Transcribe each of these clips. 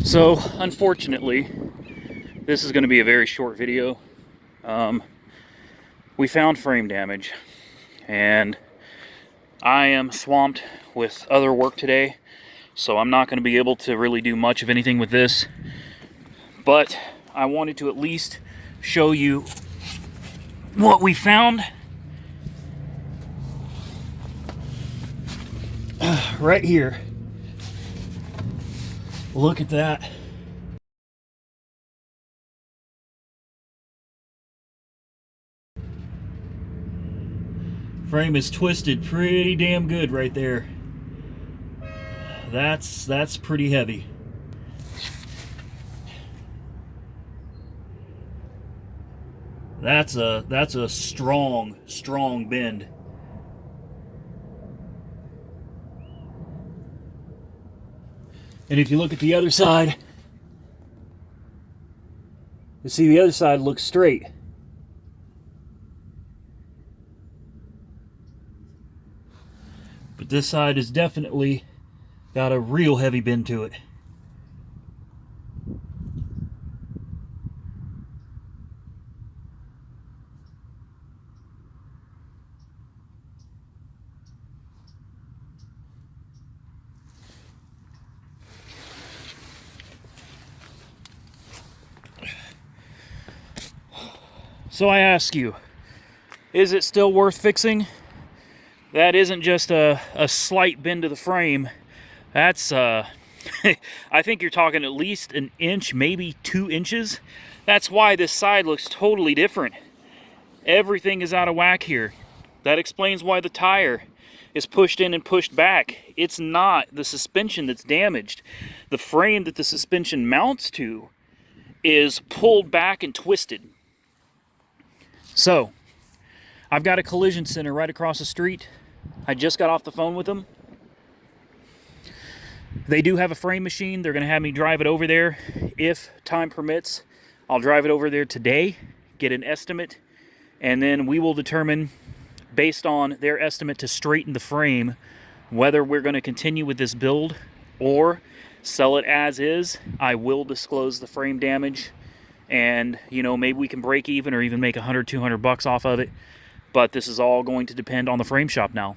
So, unfortunately, this is going to be a very short video. We found frame damage, and I am swamped with other work today, so I'm not going to be able to really do much of anything with this. But I wanted to at least show you what we found. Right here. Look at that. Frame is twisted pretty damn good right there. That's pretty heavy. That's a strong bend. And if you look at the other side, you see the other side looks straight. But this side has definitely got a real heavy bend to it. So I ask you, is it still worth fixing? That isn't just a slight bend to the frame. That's, I think you're talking at least an inch, maybe 2 inches. That's why this side looks totally different. Everything is out of whack here. That explains why the tire is pushed in and pushed back. It's not the suspension that's damaged. The frame that the suspension mounts to is pulled back and twisted. So, I've got a collision center right across the street. I just got off the phone with them. They do have a frame machine. They're going to have me drive it over there. If time permits, I'll drive it over there today, get an estimate, and then we will determine, based on their estimate to straighten the frame, whether we're going to continue with this build or sell it as is. I will disclose the frame damage, and maybe we can break even or even make $100-200 off of it. But this is all going to depend on the frame shop now.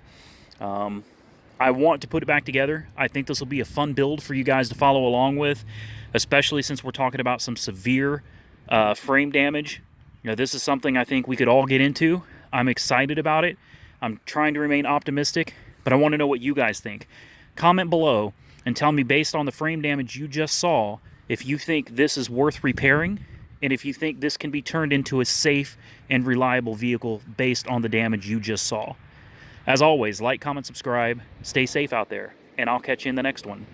I want to put it back together. I think this will be a fun build for you guys to follow along with, especially since we're talking about some severe frame damage. This is something I think we could all get into. I'm excited about it. I'm trying to remain optimistic, but I want to know what you guys think. Comment below and tell me, based on the frame damage you just saw, if you think this is worth repairing, and if you think this can be turned into a safe and reliable vehicle based on the damage you just saw. As always, like, comment, subscribe, stay safe out there, and I'll catch you in the next one.